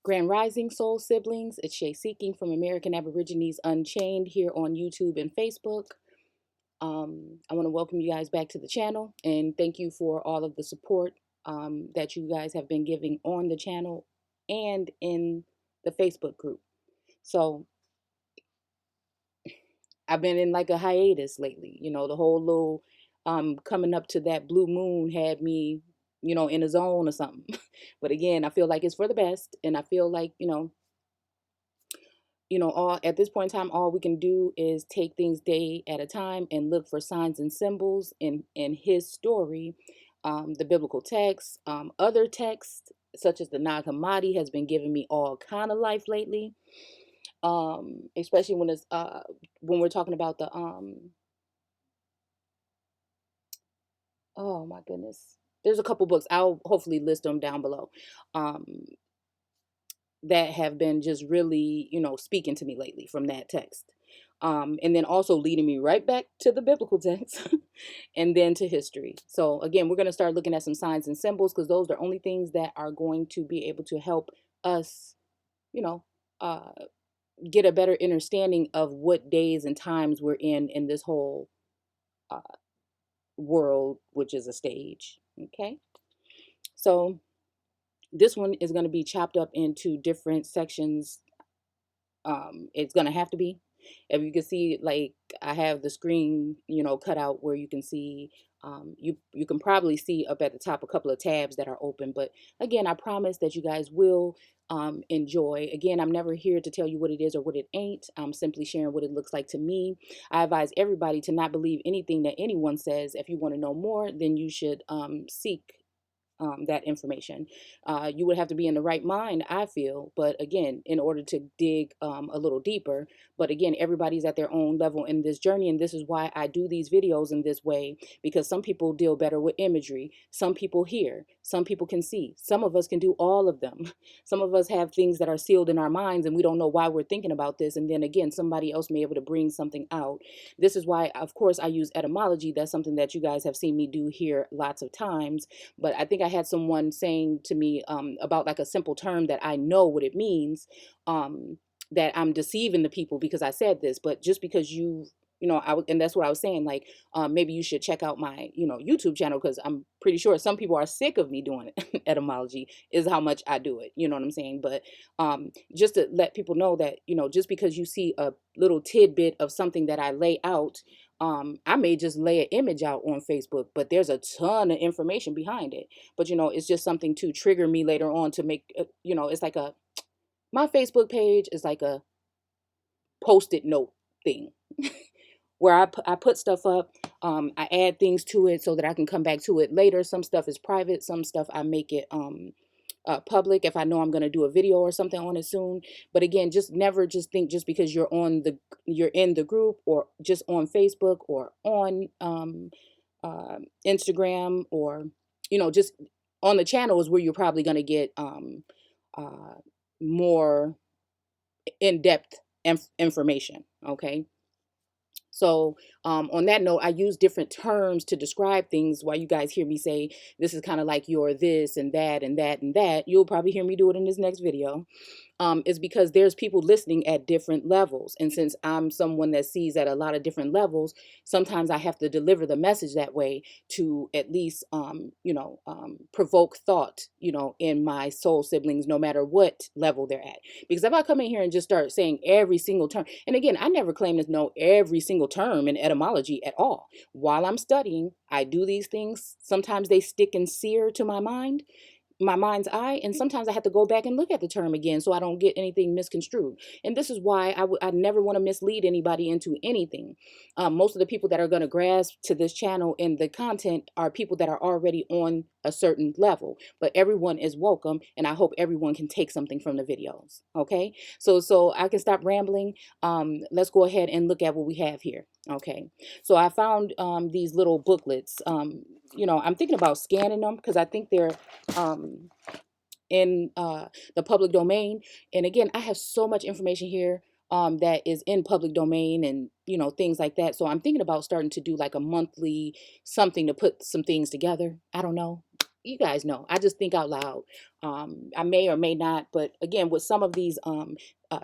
Grand Rising Soul Siblings. It's Shay Seeking from American Aborigines Unchained here on YouTube and Facebook. I want to welcome you guys back to the channel and thank you for all of the support that you guys have been giving on the channel and in the Facebook group. So I've been in like a hiatus lately. The whole little coming up to that blue moon had me, in a zone or something. But again, I feel like it's for the best, and I feel like, all at this point in time, all we can do is take things day at a time and look for signs and symbols in his story, the biblical text, other texts such as the Nag Hammadi has been giving me all kind of life lately. Especially when we're talking about the oh my goodness, there's a couple books, I'll hopefully list them down below, um that have been just really, speaking to me lately from that text. And then also leading me right back to the biblical text and then to history. So again, we're going to start looking at some signs and symbols because those are only things that are going to be able to help us, you know, uh, get a better understanding of what days and times we're in this whole uh, world, which is a stage. Okay. So this one is going to be chopped up into different sections. It's gonna have to be. If you can see, like I have the screen, cut out where you can see. You can probably see up at the top a couple of tabs that are open. But again, I promise that you guys will enjoy. Again, I'm never here to tell you what it is or what it ain't. I'm simply sharing what it looks like to me. I advise everybody to not believe anything that anyone says. If you want to know more, then you should seek that information. You would have to be in the right mind, I feel, but again, in order to dig a little deeper. But again, everybody's at their own level in this journey, and this is why I do these videos in this way, because some people deal better with imagery, some people hear, some people can see, some of us can do all of them. Some of us have things that are sealed in our minds and we don't know why we're thinking about this, and then again, somebody else may be able to bring something out. This is why, of course, I use etymology. That's something that you guys have seen me do here lots of times. But I think I had someone saying to me about like a simple term that I know what it means, that I'm deceiving the people because I said this. But just because and that's what I was saying, like maybe you should check out my, YouTube channel, because I'm pretty sure some people are sick of me doing it. Etymology is how much I do it. You know what I'm saying? But just to let people know that, just because you see a little tidbit of something that I lay out, I may just lay an image out on Facebook, but there's a ton of information behind it. But it's just something to trigger me later on to make, it's like my Facebook page is like a post-it note thing where I put stuff up. I add things to it so that I can come back to it later. Some stuff is private, some stuff I make it public if I know I'm going to do a video or something on it soon. But again, just never just think just because you're in the group or just on Facebook or on Instagram, or just on the channel is where you're probably going to get uh, more in-depth information. Okay. So on that note, I use different terms to describe things. While you guys hear me say this is kind of like your this and that and that and that, you'll probably hear me do it in this next video. Is because there's people listening at different levels. And since I'm someone that sees at a lot of different levels, sometimes I have to deliver the message that way to at least, provoke thought, in my soul siblings, no matter what level they're at. Because if I come in here and just start saying every single term, and again, I never claim to know every single term in etymology at all. While I'm studying, I do these things. Sometimes they stick and sear to my mind's eye, and sometimes I have to go back and look at the term again so I don't get anything misconstrued. And this is why I never want to mislead anybody into anything. Most of the people that are going to grasp to this channel and the content are people that are already on a certain level, but everyone is welcome, and I hope everyone can take something from the videos. Okay, so I can stop rambling. Let's go ahead and look at what we have here. Okay, so I found these little booklets. I'm thinking about scanning them because I think they're um, in the public domain. And again, I have so much information here that is in public domain, and things like that. So I'm thinking about starting to do like a monthly something to put some things together. I don't know. you guys know, I just think out loud. I may or may not, but again, with some of these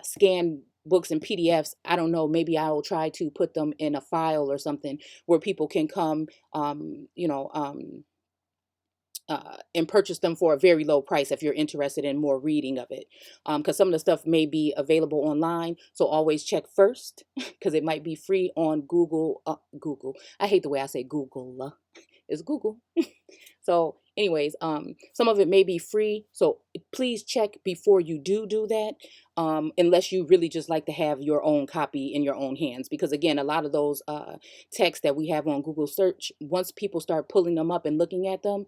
scanned books and PDFs, I don't know, maybe I will try to put them in a file or something where people can come, and purchase them for a very low price if you're interested in more reading of it. Because some of the stuff may be available online, so always check first because it might be free on Google. Google. I hate the way I say Google. It's Google. So, anyways, some of it may be free, so please check before you do that. Unless you really just like to have your own copy in your own hands, because again, a lot of those texts that we have on Google search, once people start pulling them up and looking at them,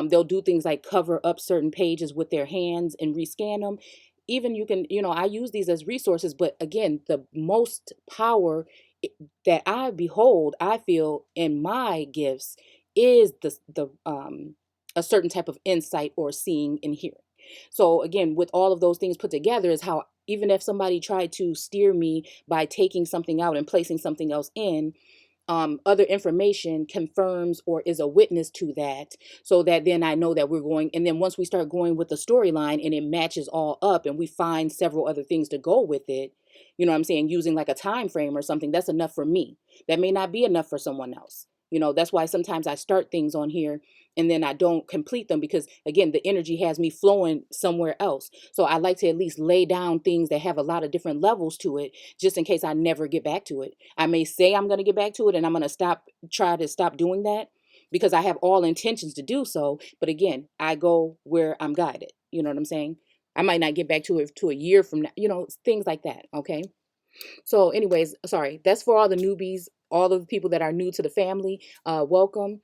they'll do things like cover up certain pages with their hands and rescan them. Even you can, I use these as resources, but again, the most power that I behold, I feel in my gifts is the a certain type of insight or seeing and hearing. So again, with all of those things put together is how, even if somebody tried to steer me by taking something out and placing something else in, other information confirms or is a witness to that, so that then I know that we're going. And then once we start going with the storyline and it matches all up and we find several other things to go with it, you know what I'm saying, using like a time frame or something, that's enough for me. That may not be enough for someone else. That's why sometimes I start things on here and then I don't complete them, because again, the energy has me flowing somewhere else. So I like to at least lay down things that have a lot of different levels to it, just in case I never get back to it. I may say I'm going to get back to it and I'm going to try to stop doing that, because I have all intentions to do so. But again, I go where I'm guided. You know what I'm saying? I might not get back to it to a year from now, things like that. Okay. So, anyways, sorry, that's for all the newbies, all of the people that are new to the family. Welcome.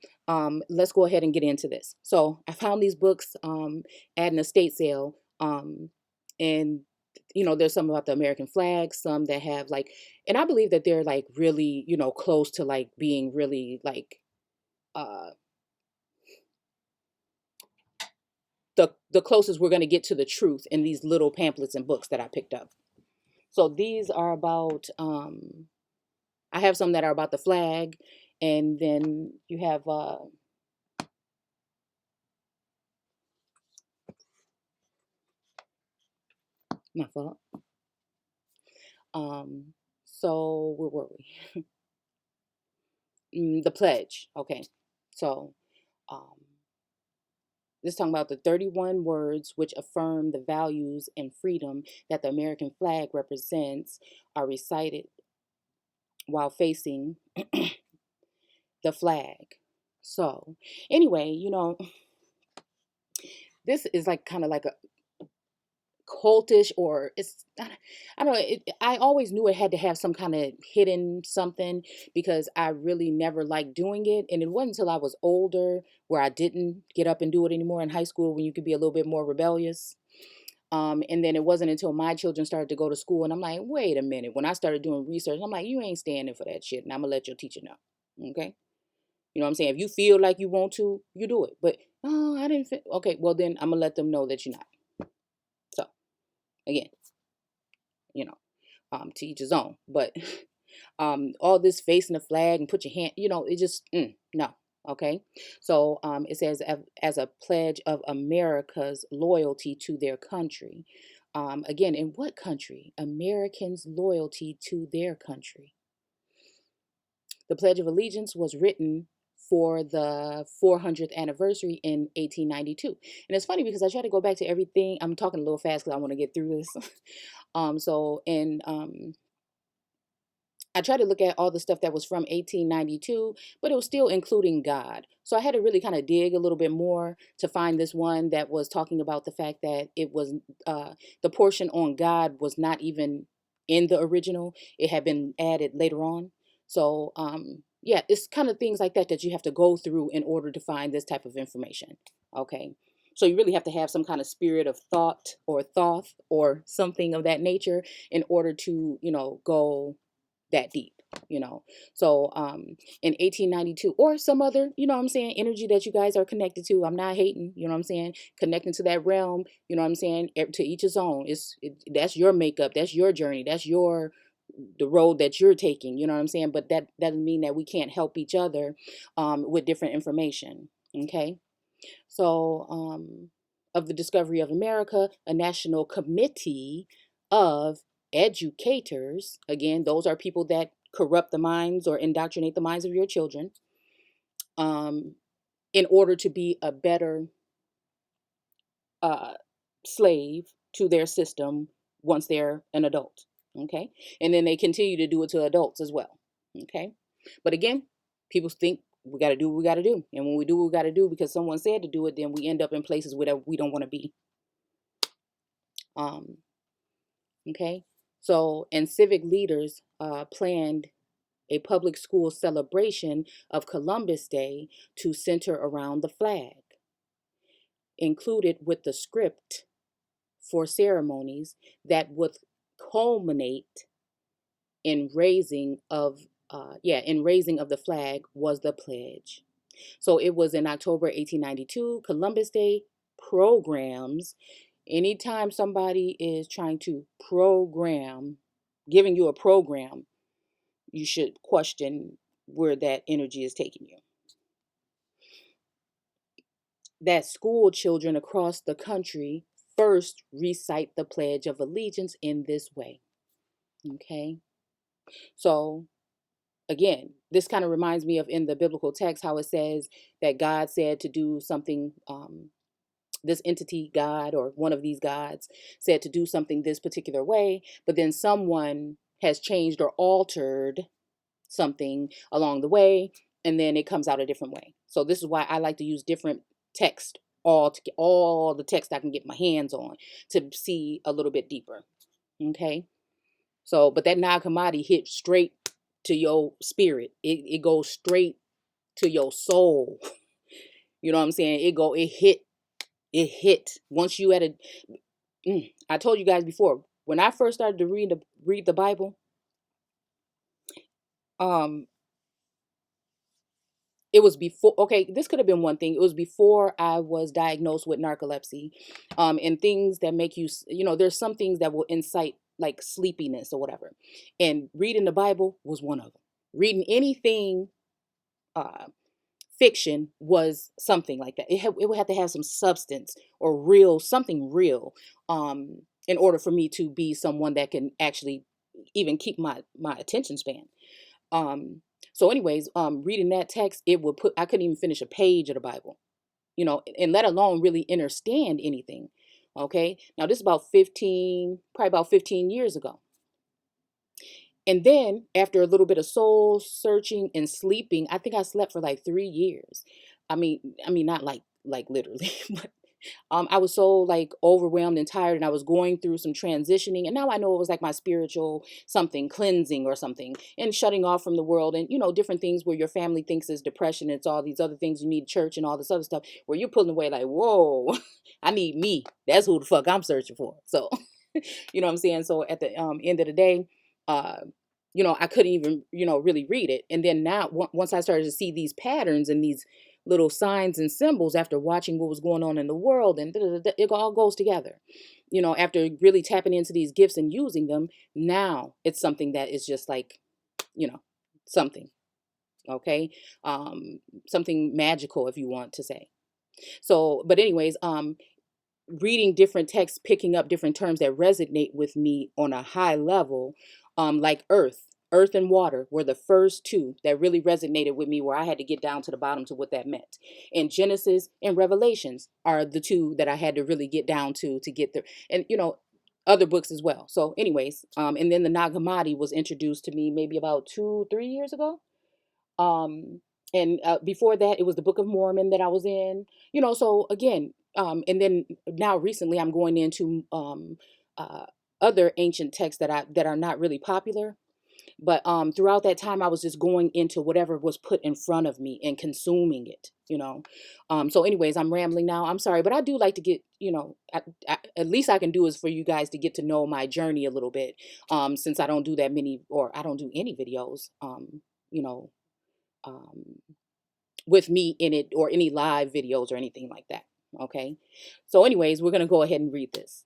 Let's go ahead and get into this. So, I found these books at an estate sale, and there's some about the American flag, some that have like, and I believe that they're like really, close to like being really like uh, the closest we're going to get to the truth in these little pamphlets and books that I picked up. So these are about I have some that are about the flag, and then you have my fault. So where were we? The pledge. Okay, so um, this is talking about the 31 words which affirm the values and freedom that the American flag represents are recited while facing the flag. So anyway, this is like kind of like a cultish, or I don't know, I always knew it had to have some kind of hidden something, because I really never liked doing it, and it wasn't until I was older where I didn't get up and do it anymore. In high school, when you could be a little bit more rebellious, and then it wasn't until my children started to go to school and I'm like, wait a minute, when I started doing research, I'm like, you ain't standing for that shit, and I'm gonna let your teacher know. Okay. You know what I'm saying? If you feel like you want to, you do it, but oh, I didn't feel okay, well then I'm gonna let them know that you're not. So again, you know to each his own. But all this facing the flag and put your hand, it just no. Okay, so it says as a pledge of America's loyalty to their country. Again, in what country? Americans' loyalty to their country. The Pledge of Allegiance was written for the 400th anniversary in 1892. And it's funny because I try to go back to everything. I'm talking a little fast because I want to get through this. So in I tried to look at all the stuff that was from 1892, but it was still including God. So I had to really kind of dig a little bit more to find this one that was talking about the fact that it was the portion on God was not even in the original. It had been added later on. So yeah, it's kind of things like that that you have to go through in order to find this type of information. Okay. So you really have to have some kind of spirit of thought or thoth or something of that nature in order to, go that deep. So in 1892, or some other, what I'm saying, energy that you guys are connected to, I'm not hating, what I'm saying, connecting to that realm, what I'm saying, to each his own. That's your makeup, that's your journey, that's the road that you're taking, what I'm saying, but that doesn't mean that we can't help each other with different information. Okay. So, of the Discovery of America, a national committee of educators, again, those are people that corrupt the minds or indoctrinate the minds of your children, um, in order to be a better uh, slave to their system once they're an adult. Okay. And then they continue to do it to adults as well. Okay. But again, people think we got to do what we got to do. And when we do what we got to do because someone said to do it, then we end up in places where we don't want to be. Um, okay. So, and civic leaders planned a public school celebration of Columbus Day to center around the flag, included with the script for ceremonies that would culminate in raising of the flag was the pledge. So it was in October 1892. Columbus Day programs. Anytime somebody is trying to giving you a program, you should question where that energy is taking you. That school children across the country first recite the Pledge of Allegiance in this way. Okay. So again, this kind of reminds me of in the biblical text how it says that God said to do something, this entity, God, or one of these gods, said to do something this particular way, but then someone has changed or altered something along the way, and then it comes out a different way. So this is why I like to use different text, all the text I can get my hands on, to see a little bit deeper. Okay. So, but that Nag Hammadi hit straight to your spirit. It goes straight to your soul. You know what I'm saying? It hit. Once you I told you guys before, when I first started to read the Bible, um, it was before, okay, this could have been one thing. It was before I was diagnosed with narcolepsy, and things that make you, there's some things that will incite like sleepiness or whatever. And reading the Bible was one of them. Reading anything, uh, fiction was something like that. It would have to have some substance or something real, in order for me to be someone that can actually even keep my attention span. Um, so anyways, reading that text, I couldn't even finish a page of the Bible, and let alone really understand anything. Okay. Now this is probably about 15 years ago. And then after a little bit of soul searching and sleeping, I think I slept for like 3 years. I mean, not like literally, but I was so like overwhelmed and tired, and I was going through some transitioning, and now I know it was like my spiritual something cleansing or something, and shutting off from the world, and different things where your family thinks is depression. It's all these other things, you need church and all this other stuff, where you're pulling away like, whoa, I need me. That's who the fuck I'm searching for. So you know what I'm saying? So at the end of the day, uh, I couldn't even, really read it. And then now, once I started to see these patterns and these little signs and symbols after watching what was going on in the world, and it all goes together. After really tapping into these gifts and using them, now it's something that is just like, something, okay? Something magical, if you want to say. So, but anyways, reading different texts, picking up different terms that resonate with me on a high level, like earth and water were the first two that really resonated with me, where I had to get down to the bottom to what that meant. And Genesis and Revelations are the two that I had to really get down to get there. And other books as well. So anyways, and then the Nag Hammadi was introduced to me maybe about 2-3 years ago. um and before that, it was the Book of Mormon that I was in. So again, and then now recently I'm going into uh other ancient texts that are not really popular, but throughout that time I was just going into whatever was put in front of me and consuming it. So anyways, I'm rambling now, I'm sorry, but I do like to get, at least I can do is for you guys to get to know my journey a little bit, since I don't do that many, or I don't do any videos, you know um, with me in it, or any live videos or anything like that. Okay. So anyways, we're going to go ahead and read this.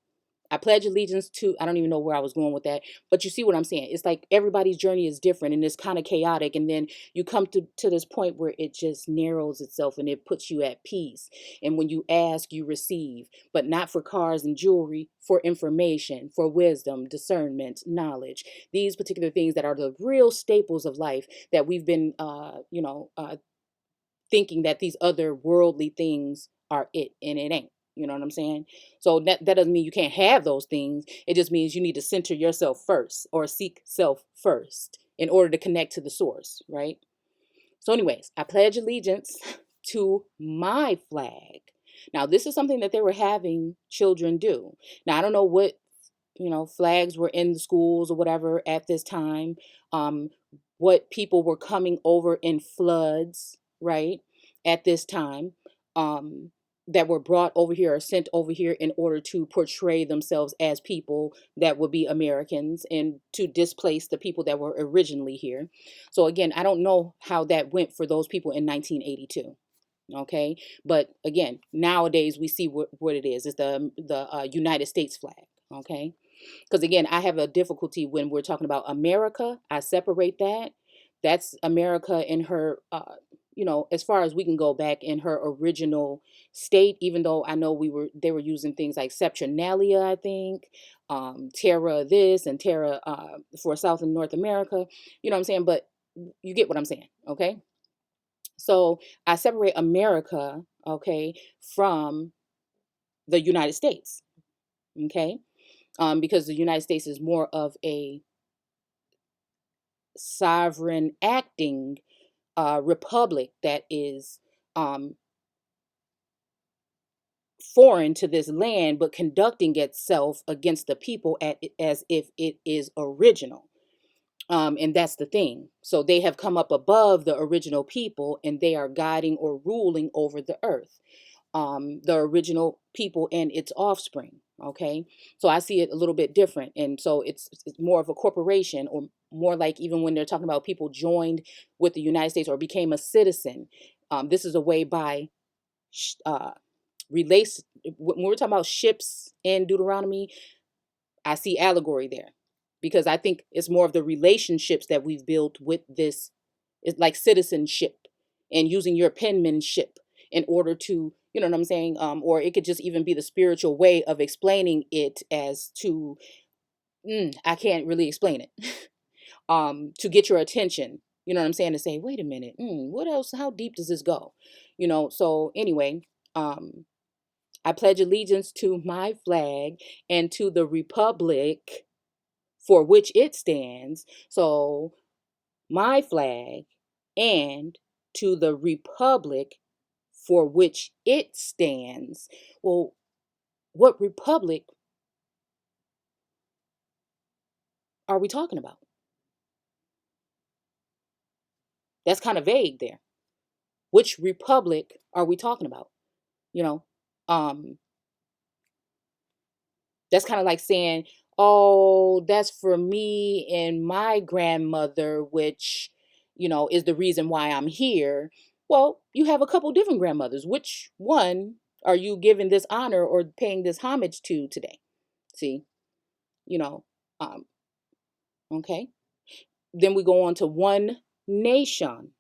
I pledge allegiance to, I don't even know where I was going with that, but you see what I'm saying? It's like everybody's journey is different and it's kind of chaotic. And then you come to this point where it just narrows itself and it puts you at peace. And when you ask, you receive, but not for cars and jewelry, for information, for wisdom, discernment, knowledge, these particular things that are the real staples of life that we've been, thinking that these other worldly things are it, and it ain't. You know what I'm saying? So that doesn't mean you can't have those things. It just means you need to center yourself first or seek self first in order to connect to the source, right? So, anyways, I pledge allegiance to my flag. Now, this is something that they were having children do. Now, I don't know what, flags were in the schools or whatever at this time, um, what people were coming over in floods, right, at this time, that were brought over here or sent over here in order to portray themselves as people that would be Americans and to displace the people that were originally here. So again, I don't know how that went for those people in 1982. Okay, but again, nowadays we see what it is. It's the United States flag. Okay, because again, I have a difficulty when we're talking about America. I separate that. That's America in her, as far as we can go back in her original state. Even though I know they were using things like Septronalia, I think, Terra this and Terra for South and North America. You know what I'm saying? But you get what I'm saying, okay? So I separate America, okay, from the United States, okay, because the United States is more of a sovereign acting republic that is um, foreign to this land, but conducting itself against the people as if it is original. And that's the thing. So they have come up above the original people and they are guiding or ruling over the earth, the original people and its offspring. Okay. So I see it a little bit different. And so it's more of a corporation, or more like even when they're talking about people joined with the United States or became a citizen. This is a way by relates, when we're talking about ships in Deuteronomy, I see allegory there because I think it's more of the relationships that we've built with this. It's like citizenship and using your penmanship in order to, you know what I'm saying? Or it could just even be the spiritual way of explaining it as to, I can't really explain it, to get your attention. You know what I'm saying? To say, wait a minute, what else? How deep does this go? So anyway, I pledge allegiance to my flag and to the republic for which it stands. So, my flag and to the republic for which it stands. Well, what republic are we talking about? That's kind of vague there. Which republic are we talking about? You know, um, that's kind of like saying, oh, that's for me and my grandmother, which, is the reason why I'm here. Well, you have a couple different grandmothers. Which one are you giving this honor or paying this homage to today? See, you know, um, okay. Then we go on to one nation,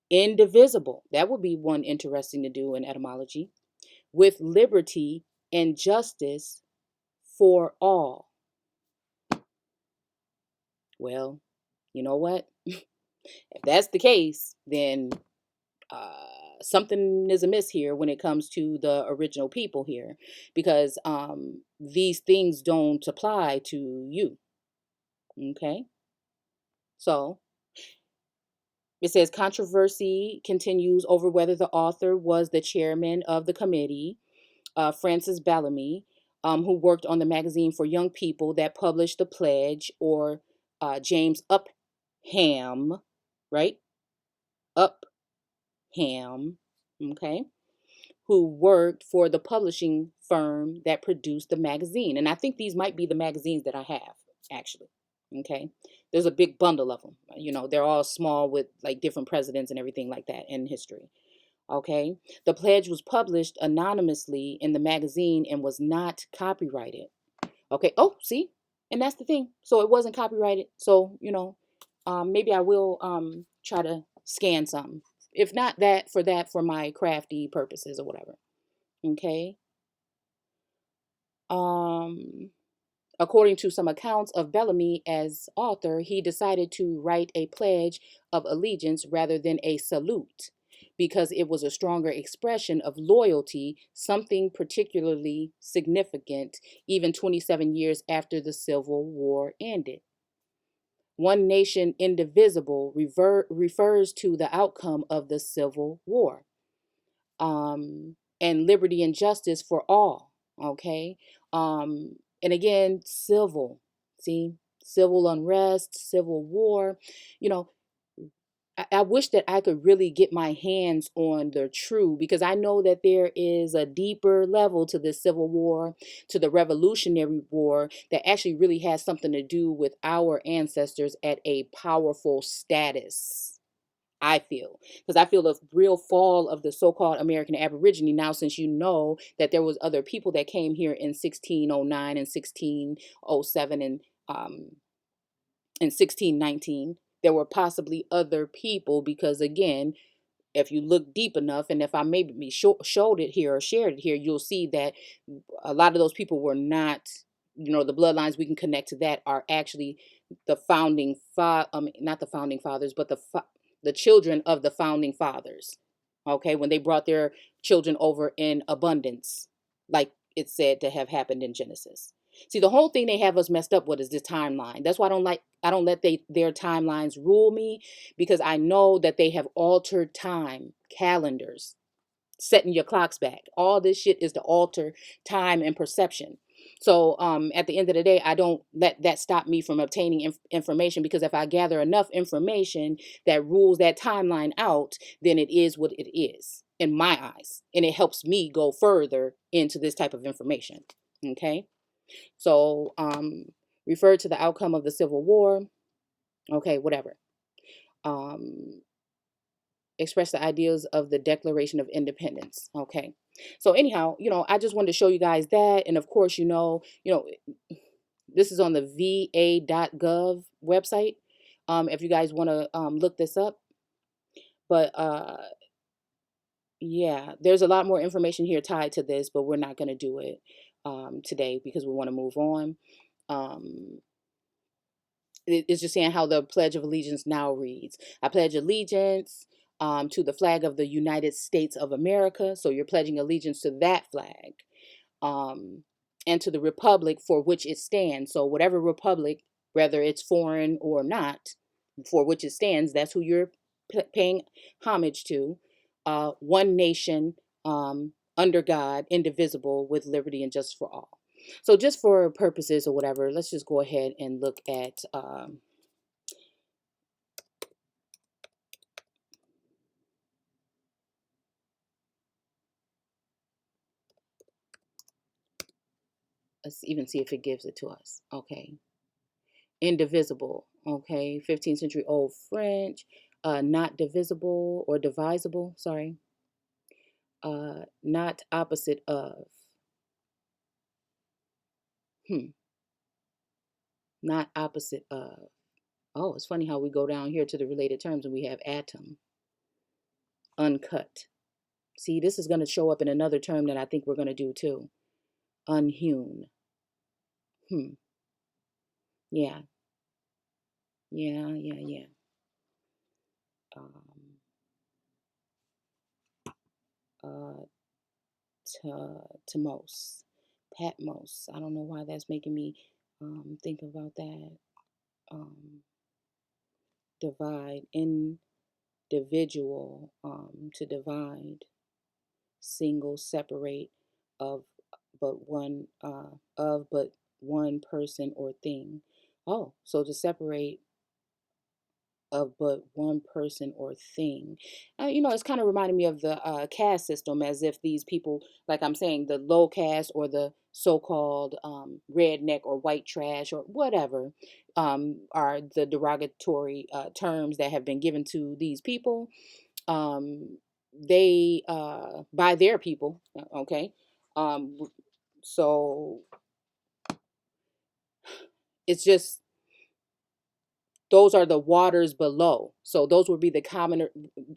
indivisible. That would be one interesting to do in etymology, with liberty and justice for all. Well, you know what? If that's the case, then something is amiss here when it comes to the original people here, because these things don't apply to you. Okay, so it says controversy continues over whether the author was the chairman of the committee, Francis Bellamy, who worked on the magazine for young people that published the pledge, or James Upham, right? Upham, okay, who worked for the publishing firm that produced the magazine. And I think these might be the magazines that I have, actually. Okay. There's a big bundle of them. They're all small with like different presidents and everything like that in history. Okay. The pledge was published anonymously in the magazine and was not copyrighted. Okay. Oh, see? And that's the thing. So it wasn't copyrighted. So, maybe I will try to scan some. If not that for my crafty purposes or whatever. Okay. Um According to some accounts of Bellamy as author, he decided to write a pledge of allegiance rather than a salute because it was a stronger expression of loyalty, something particularly significant even 27 years after the Civil War ended. One nation indivisible refers to the outcome of the Civil War, and liberty and justice for all. Okay. And again, civil, see, civil unrest, civil war. You know, I wish that I could really get my hands on the true, because I know that there is a deeper level to the Civil War, to the Revolutionary War, that actually really has something to do with our ancestors at a powerful status. I feel, because I feel the real fall of the so-called American Aborigine now, since you know that there was other people that came here in 1609 and 1607 and in 1619. There were possibly other people, because again, if you look deep enough, and if I maybe showed it here or shared it here, you'll see that a lot of those people were not, the bloodlines we can connect to that are actually the not the founding fathers, but the children of the founding fathers. Okay, when they brought their children over in abundance, like it's said to have happened in Genesis. See, the whole thing they have us messed up with is this timeline. That's why I don't let their timelines rule me, because I know that they have altered time calendars, setting your clocks back. All this shit is to alter time and perception. So at the end of the day, I don't let that stop me from obtaining information, because if I gather enough information that rules that timeline out, then it is what it is in my eyes, and it helps me go further into this type of information. Okay. So refer to the outcome of the Civil War. Okay, whatever. Um, express the ideals of the Declaration of Independence. Okay. So anyhow, I just wanted to show you guys that. And of course, this is on the va.gov website. If you guys want to look this up. But yeah, there's a lot more information here tied to this, but we're not going to do it today because we want to move on. It's just saying how the Pledge of Allegiance now reads. I pledge allegiance to the flag of the United States of America. So you're pledging allegiance to that flag, um, and to the republic for which it stands. So whatever republic, whether it's foreign or not, for which it stands, that's who you're paying homage to. One nation, under God, indivisible, with liberty and justice for all. So just for purposes or whatever, let's just go ahead and look at let's even see if it gives it to us. Okay. Indivisible. Okay. 15th century old French. Not divisible or divisible. Sorry. Not opposite of. Not opposite of. Oh, it's funny how we go down here to the related terms and we have atom. Uncut. See, this is going to show up in another term that I think we're going to do too. Unhewn. Yeah. Yeah. Um, uh, Patmos. I don't know why that's making me think about that. Divide, individual, to divide, single, separate, of but one person or thing. Oh, so to separate of but one person or thing. It's kind of reminding me of the caste system, as if these people, like I'm saying, the low caste or the so-called redneck or white trash or whatever, are the derogatory terms that have been given to these people. Um, they by their people, okay. So it's just, those are the waters below. So those would be the commoner.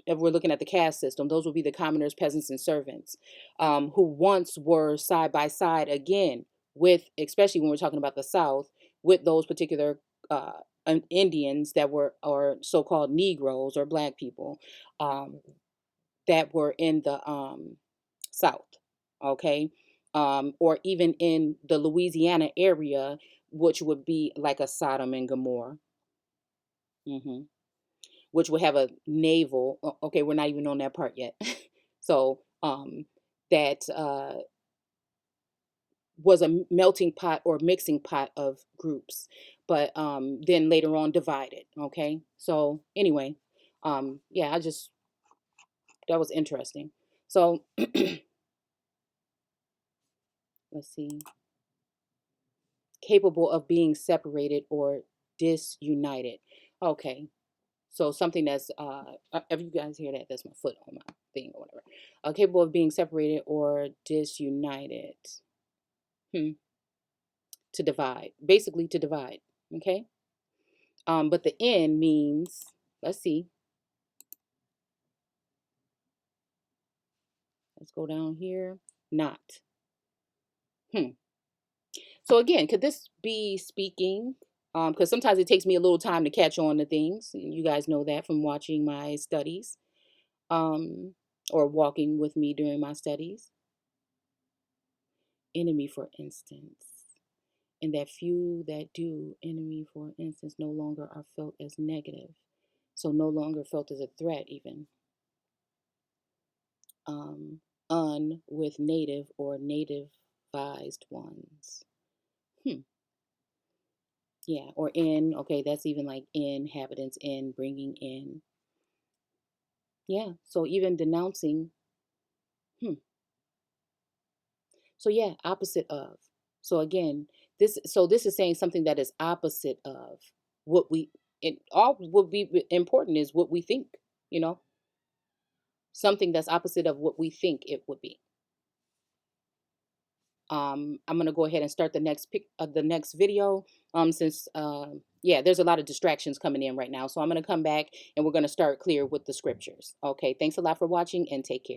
If we're looking at the caste system, those would be the commoners, peasants, and servants, who once were side by side again with, especially when we're talking about the South, with those particular Indians that were, or so-called Negroes or Black people, um, that were in the South, okay, or even in the Louisiana area, which would be like a Sodom and Gomorrah. hmm which would have a naval. Okay, we're not even on that part yet. So that was a melting pot or mixing pot of groups, but then later on divided. Okay, so anyway, yeah, I just, that was interesting. So let's see, capable of being separated or disunited. Okay, so something that's if you guys hear that, that's my foot on my thing or whatever. Capable of being separated or disunited. Hmm. To divide, basically to divide. Okay. But the N means, let's see. Let's go down here. Not. Hmm. So again, could this be speaking? Because sometimes it takes me a little time to catch on to things. You guys know that from watching my studies, um, or walking with me during my studies. Enemy, for instance, and that few that do enemy, for instance, no longer are felt as negative, so no longer felt as a threat even. Un with native or nativized ones. Hmm. Yeah, or in, okay, that's even like inhabitants, in, bringing in. Yeah, so even denouncing. Hmm. So yeah, opposite of. So again, this is saying something that is opposite of what we, it all would be important is what we think, you know, something that's opposite of what we think it would be. I'm gonna go ahead and start the next video. Since yeah, there's a lot of distractions coming in right now, so I'm gonna come back and we're gonna start clear with the scriptures. Okay, thanks a lot for watching and take care.